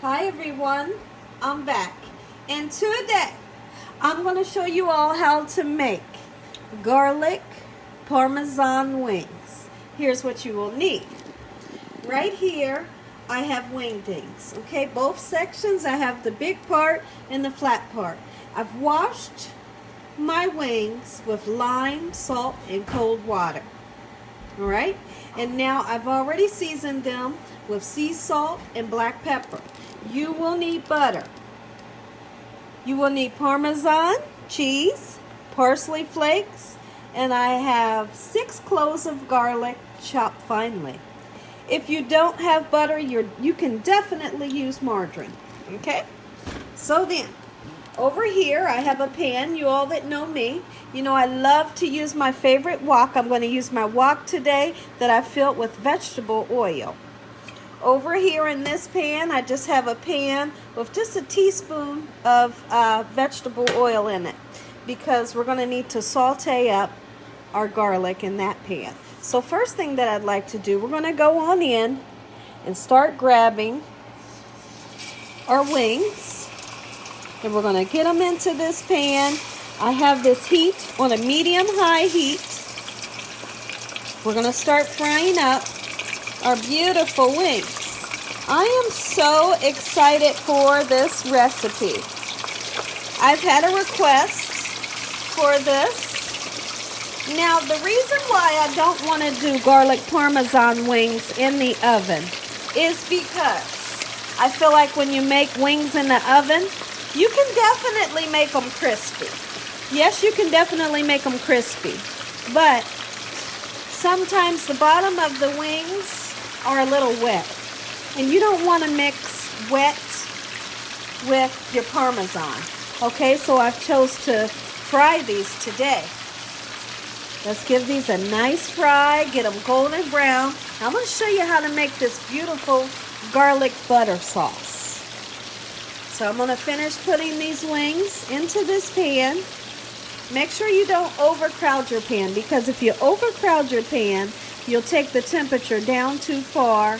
Hi everyone, I'm back, and today I'm going to show you all how to make garlic parmesan wings. Here's what you will need. Right here I have wingdings, okay? Both sections, I have the big part and the flat part. I've washed my wings with lime, salt, and cold water. All right, and now I've already seasoned them with sea salt and black pepper. You will need butter. You will need Parmesan cheese, parsley flakes, and I have 6 cloves of garlic chopped finely. If you don't have butter, you can definitely use margarine. Okay, so then over here, I have a pan. You all that know me, you know I love to use my favorite wok. I'm going to use my wok today that I filled with vegetable oil. Over here in this pan, I just have a pan with just a teaspoon of vegetable oil in it because we're going to need to saute up our garlic in that pan. So first thing that I'd like to do, we're going to go on in and start grabbing our wings. And we're going to get them into this pan. I have this heat on a medium-high heat. We're going to start frying up our beautiful wings. I am so excited for this recipe. I've had a request for this. Now, the reason why I don't want to do garlic parmesan wings in the oven is because I feel like when you make wings in the oven, you can definitely make them crispy. Yes, you can definitely make them crispy. But sometimes the bottom of the wings are a little wet. And you don't want to mix wet with your Parmesan. Okay, so I've chose to fry these today. Let's give these a nice fry. Get them golden brown. I'm going to show you how to make this beautiful garlic butter sauce. So I'm going to finish putting these wings into this pan. Make sure you don't overcrowd your pan, because if you overcrowd your pan, you'll take the temperature down too far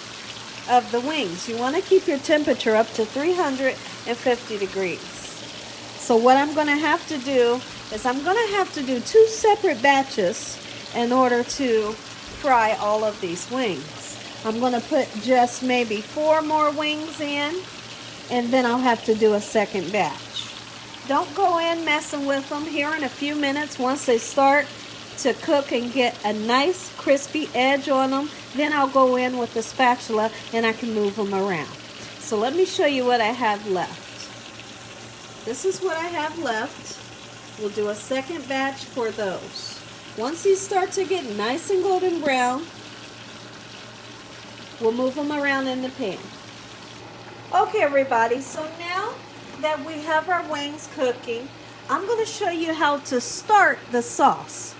of the wings. You want to keep your temperature up to 350 degrees. So what I'm going to have to do is I'm going to have to do 2 separate batches in order to fry all of these wings. I'm going to put just maybe 4 more wings in, and then I'll have to do a second batch. Don't go in messing with them. Here in a few minutes, once they start to cook and get a nice crispy edge on them, then I'll go in with the spatula and I can move them around. So let me show you what I have left. This is what I have left. We'll do a second batch for those. Once these start to get nice and golden brown, we'll move them around in the pan. Okay everybody, so now that we have our wings cooking, I'm going to show you how to start the sauce.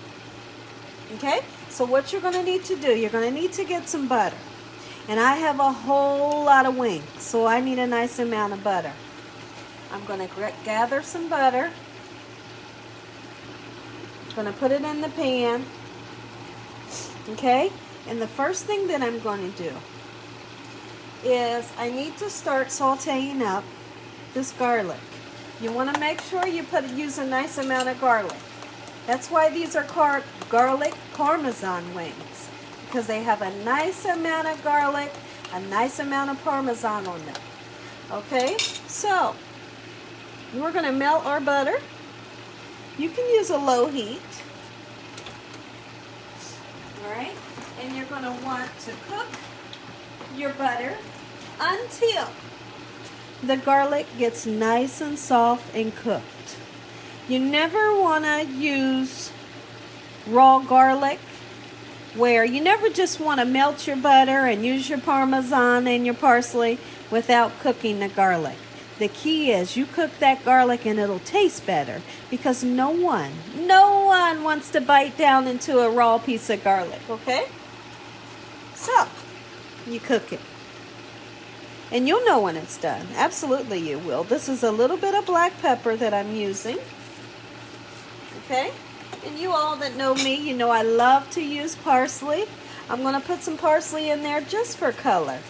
Okay, so what you're going to need to do, you're going to need to get some butter. And I have a whole lot of wings, so I need a nice amount of butter. I'm going to gather some butter. I'm going to put it in the pan. Okay, and the first thing that I'm going to do is I need to start sauteing up this garlic. You want to make sure you use a nice amount of garlic. That's why these are called garlic parmesan wings, because they have a nice amount of garlic, a nice amount of parmesan on them. Okay, so we're going to melt our butter. You can use a low heat. All right, and you're going to want to cook your butter until the garlic gets nice and soft and cooked. You never want to use raw garlic, where you never just want to melt your butter and use your Parmesan and your parsley without cooking the garlic. The key is you cook that garlic and it'll taste better, because no one wants to bite down into a raw piece of garlic, okay? So, you cook it. And you'll know when it's done. Absolutely you will. This is a little bit of black pepper that I'm using. Okay? And you all that know me, you know I love to use parsley. I'm going to put some parsley in there just for color.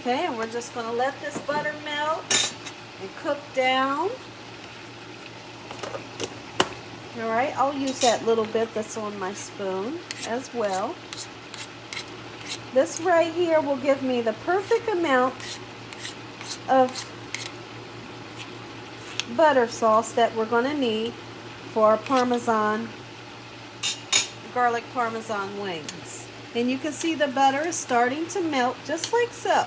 Okay, and we're just going to let this butter melt and cook down. All right, I'll use that little bit that's on my spoon as well. This right here will give me the perfect amount of butter sauce that we're going to need for our garlic Parmesan wings. And you can see the butter is starting to melt just like so.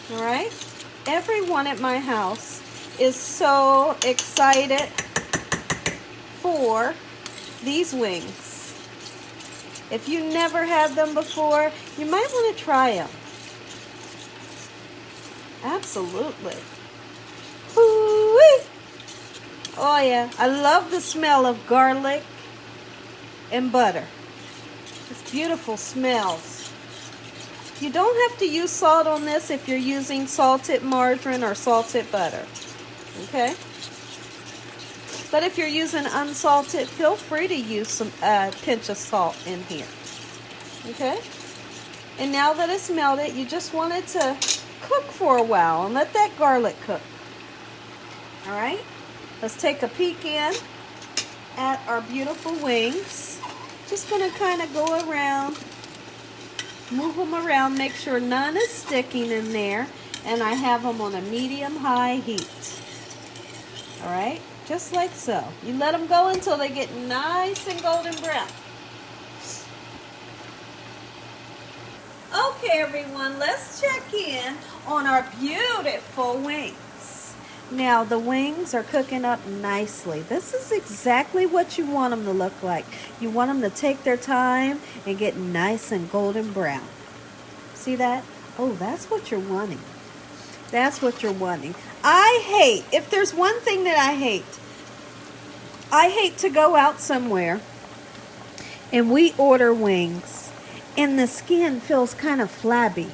All right, everyone at my house is so excited for these wings. If you never had them before, you might want to try them. Absolutely. Ooh-wee. Oh yeah, I love the smell of garlic and butter. It's beautiful smells. You don't have to use salt on this if you're using salted margarine or salted butter. Okay? But if you're using unsalted, feel free to use some pinch of salt in here. Okay? And now that it's melted, you just want it to cook for a while and let that garlic cook. All right? Let's take a peek in at our beautiful wings. Just going to kind of go around, move them around, make sure none is sticking in there, and I have them on a medium-high heat. All right? Just like so. You let them go until they get nice and golden brown. Okay, everyone, let's check in on our beautiful wings. Now, the wings are cooking up nicely. This is exactly what you want them to look like. You want them to take their time and get nice and golden brown. See that? Oh, that's what you're wanting. That's what you're wanting. If there's one thing that I hate to go out somewhere and we order wings and the skin feels kind of flabby.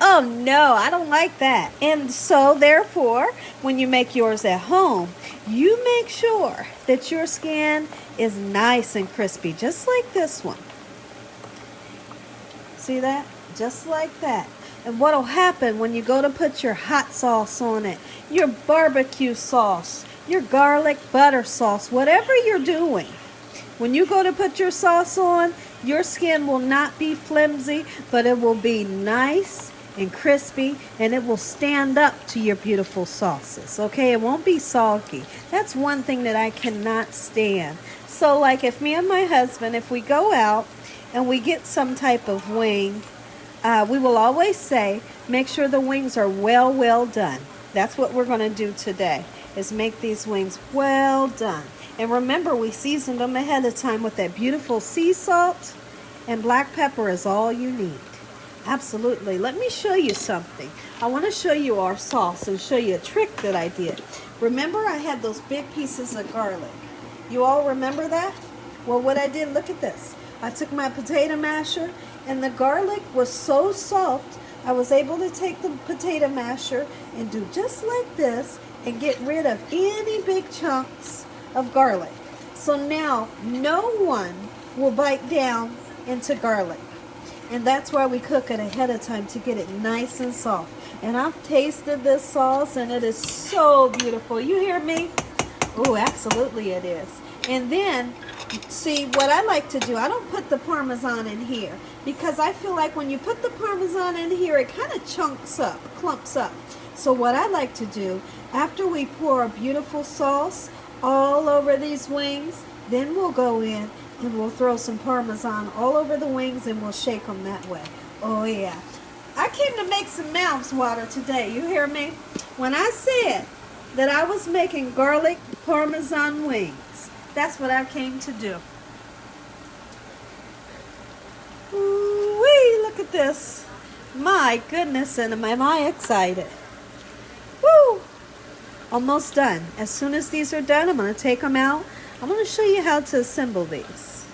Oh no, I don't like that. And so therefore, when you make yours at home, you make sure that your skin is nice and crispy, just like this one. See that? Just like that. And what'll happen when you go to put your hot sauce on it, your barbecue sauce, your garlic butter sauce, whatever you're doing, when you go to put your sauce on, your skin will not be flimsy, but it will be nice and crispy, and it will stand up to your beautiful sauces, okay? It won't be soggy. That's one thing that I cannot stand. So like if me and my husband, if we go out and we get some type of wing, we will always say, make sure the wings are well done. That's what we're going to do today, is make these wings well done. And remember, we seasoned them ahead of time with that beautiful sea salt, and black pepper is all you need. Absolutely. Let me show you something. I want to show you our sauce and show you a trick that I did. Remember, I had those big pieces of garlic. You all remember that? Well, what I did, look at this. I took my potato masher, and the garlic was so soft, I was able to take the potato masher and do just like this and get rid of any big chunks of garlic. So now no one will bite down into garlic. And that's why we cook it ahead of time, to get it nice and soft. And I've tasted this sauce and it is so beautiful. You hear me? Oh, absolutely it is. And then, see, what I like to do, I don't put the Parmesan in here, because I feel like when you put the Parmesan in here, it kind of clumps up. So what I like to do, after we pour a beautiful sauce all over these wings, then we'll go in and we'll throw some Parmesan all over the wings and we'll shake them that way. Oh yeah. I came to make some mouths water today. You hear me? When I said that I was making garlic Parmesan wings, that's what I came to do. Ooh-wee, look at this. My goodness, and am I excited. Woo! Almost done. As soon as these are done, I'm going to take them out. I'm going to show you how to assemble these.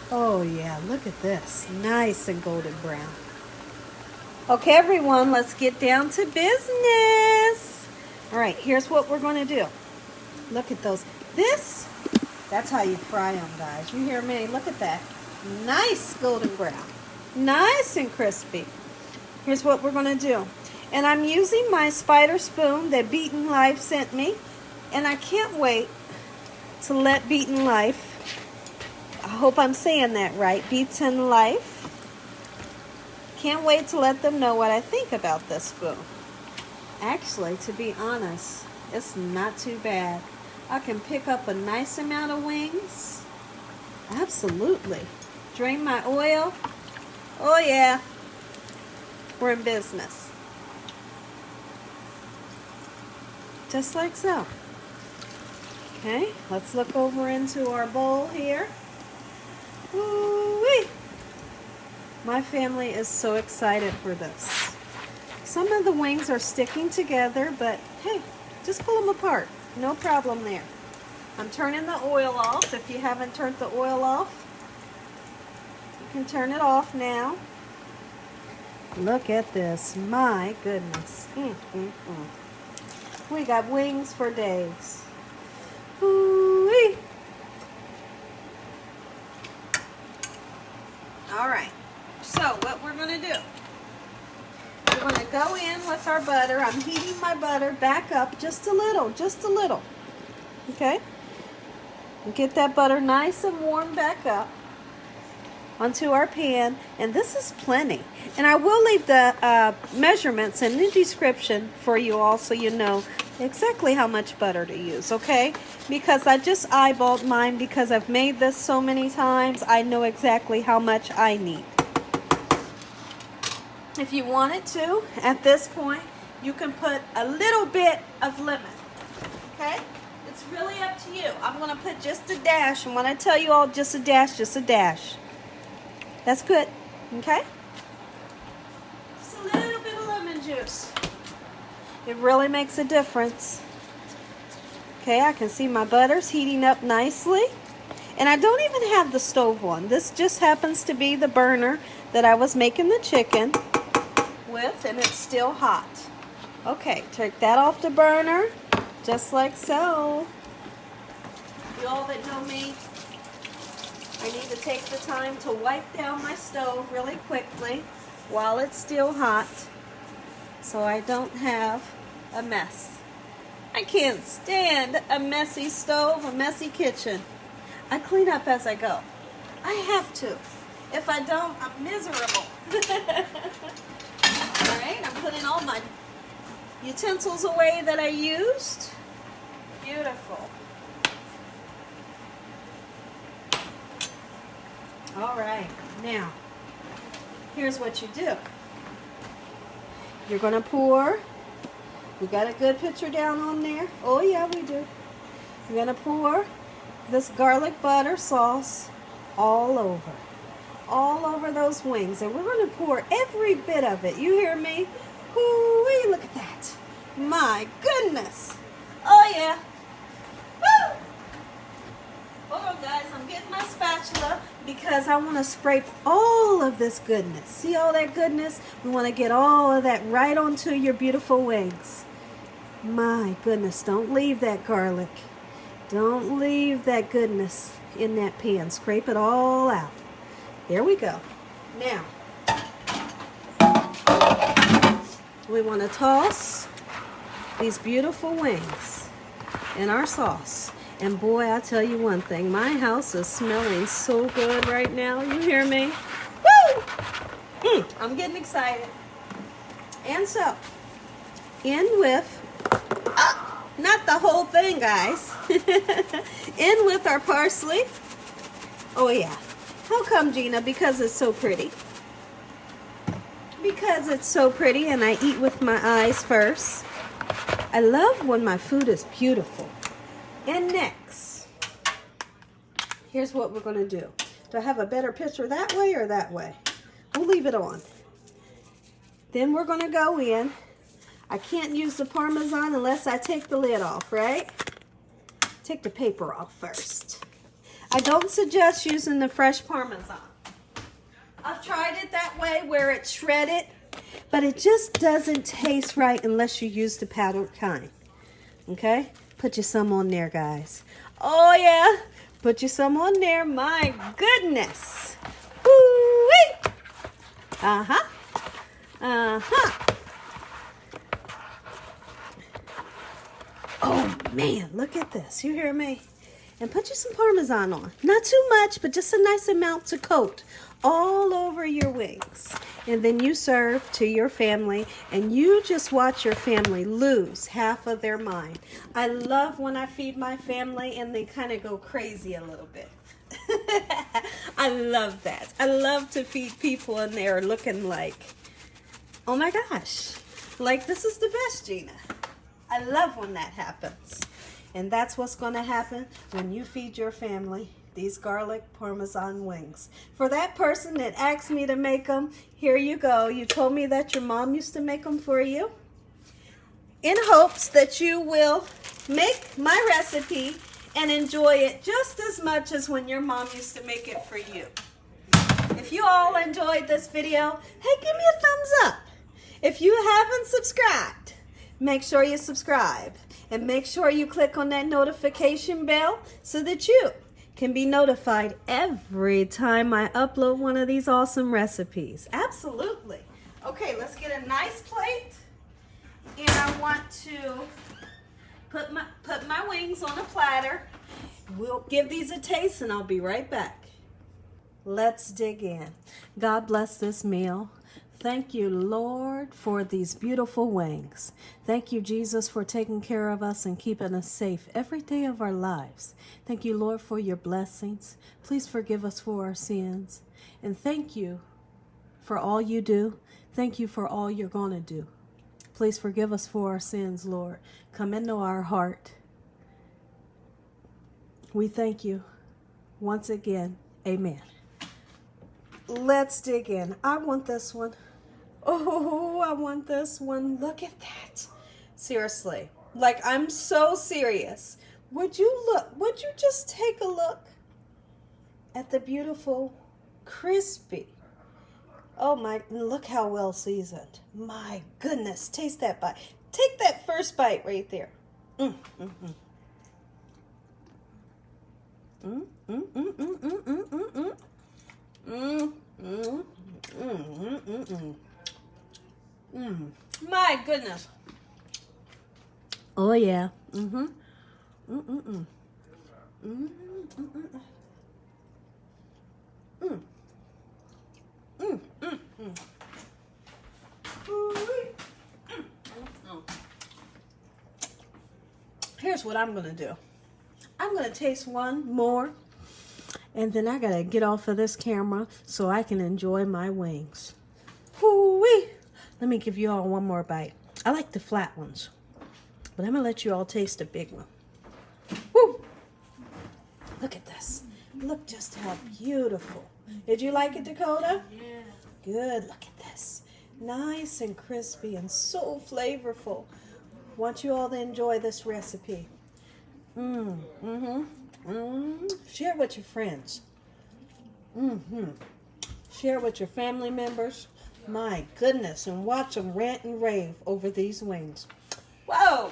Oh yeah, look at this. Nice and golden brown. Okay, everyone, let's get down to business. All right, here's what we're going to do. Look at those. That's how you fry them, guys. You hear me? Look at that. Nice golden brown. Nice and crispy. Here's what we're going to do. And I'm using my spider spoon that Beaten Life sent me. And I can't wait to let Beaten Life, I hope I'm saying that right, Beaten Life, can't wait to let them know what I think about this spoon. Actually, to be honest, it's not too bad. I can pick up a nice amount of wings. Absolutely. Drain my oil. Oh yeah, we're in business. Just like so. Okay, let's look over into our bowl here. Ooh-wee. My family is so excited for this. Some of the wings are sticking together, but hey, just pull them apart. No problem there. I'm turning the oil off. If you haven't turned the oil off, you can turn it off now. Look at this. My goodness. We got wings for days. Ooh-wee. All right. So what we're going to do, we're going to go in with our butter. I'm heating my butter back up just a little, okay? And get that butter nice and warm back up onto our pan, and this is plenty. And I will leave the measurements in the description for you all so you know exactly how much butter to use, okay? Because I just eyeballed mine because I've made this so many times. I know exactly how much I need. If you wanted to, at this point, you can put a little bit of lemon, okay? It's really up to you. I'm going to put just a dash, and when I tell you all just a dash, that's good, okay? Just a little bit of lemon juice. It really makes a difference. Okay, I can see my butter's heating up nicely. And I don't even have the stove on. This just happens to be the burner that I was making the chicken with, and it's still hot. Okay, take that off the burner, just like so. You all that know me, I need to take the time to wipe down my stove really quickly while it's still hot so I don't have a mess. I can't stand a messy stove, a messy kitchen. I clean up as I go. I have to. If I don't, I'm miserable. Alright, I'm putting all my utensils away that I used. Beautiful. Alright, now, here's what you do. You're going to pour. We got a good picture down on there. Oh yeah, we do. You're going to pour this garlic butter sauce all over those wings, and we're going to pour every bit of it. You hear me? Ooh-wee, look at that. My goodness. Oh yeah. Woo! Hold on guys, I'm getting my spatula because I want to scrape all of this goodness. See all that goodness? We want to get all of that right onto your beautiful wings. My goodness, don't leave that garlic. Don't leave that goodness in that pan. Scrape it all out. There we go. Now, we want to toss these beautiful wings in our sauce. And boy, I tell you one thing, my house is smelling so good right now. You hear me? Woo! I'm getting excited. And so, in with, not the whole thing, guys. In with our parsley. Oh yeah. How come, Gina? Because it's so pretty. Because it's so pretty and I eat with my eyes first. I love when my food is beautiful. And next, here's what we're going to do. Do I have a better picture that way or that way? We'll leave it on. Then we're going to go in. I can't use the Parmesan unless I take the lid off, right? Take the paper off first. I don't suggest using the fresh Parmesan. I've tried it that way where it's shredded, but it just doesn't taste right unless you use the powdered kind. Okay? Put you some on there, guys. Oh, yeah. Put you some on there. My goodness. Woo-wee. Uh-huh. Uh-huh. Oh, man, look at this. You hear me? And put you some Parmesan on. Not too much, but just a nice amount to coat all over your wings. And then you serve to your family, and you just watch your family lose half of their mind. I love when I feed my family and they kind of go crazy a little bit. I love that. I love to feed people and they're looking like, oh my gosh, like this is the best, Gina. I love when that happens. And that's what's going to happen when you feed your family these garlic Parmesan wings. For that person that asked me to make them, here you go. You told me that your mom used to make them for you. In hopes that you will make my recipe and enjoy it just as much as when your mom used to make it for you. If you all enjoyed this video, hey, give me a thumbs up. If you haven't subscribed, make sure you subscribe. And make sure you click on that notification bell so that you can be notified every time I upload one of these awesome recipes. Absolutely. Okay, let's get a nice plate. And I want to put my wings on a platter. We'll give these a taste and I'll be right back. Let's dig in. God bless this meal. Thank you, Lord, for these beautiful wings. Thank you, Jesus, for taking care of us and keeping us safe every day of our lives. Thank you, Lord, for your blessings. Please forgive us for our sins. And thank you for all you do. Thank you for all you're going to do. Please forgive us for our sins, Lord. Come into our heart. We thank you once again. Amen. Let's dig in. I want this one. Oh, I want this one. Look at that. Seriously. Like, I'm so serious. Would you just take a look at the beautiful, crispy. Oh my, look how well seasoned. My goodness, taste that bite. Take that first bite right there. Mm, mm, mm. Mm, mm, mm, mm, mm, mm, mm, mm. Mm, mm, mm, mm, mm, mm. My goodness. Oh yeah. Mm-hmm. Mm, mm, mm. Mm, mm, mm. Mm. Mm, mm, mm. Here's what I'm going to do. I'm going to taste one more, and then I got to get off of this camera so I can enjoy my wings. Woo-wee. Let me give you all one more bite. I like the flat ones, but I'm going to let you all taste a big one. Woo! Look at this. Look just how beautiful. Did you like it, Dakota? Yeah. Good. Look at this. Nice and crispy and so flavorful. Want you all to enjoy this recipe. Share with your friends. Share with your family members. My goodness. And watch them rant and rave over these wings. Whoa.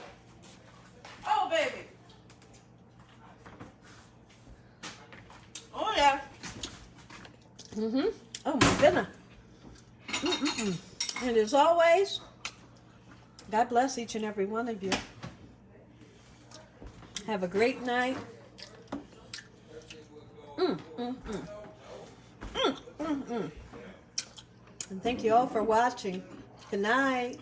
Oh, baby. Oh, yeah. Oh, my goodness. And as always, God bless each and every one of you. Have a great night. And thank you all for watching. Good night.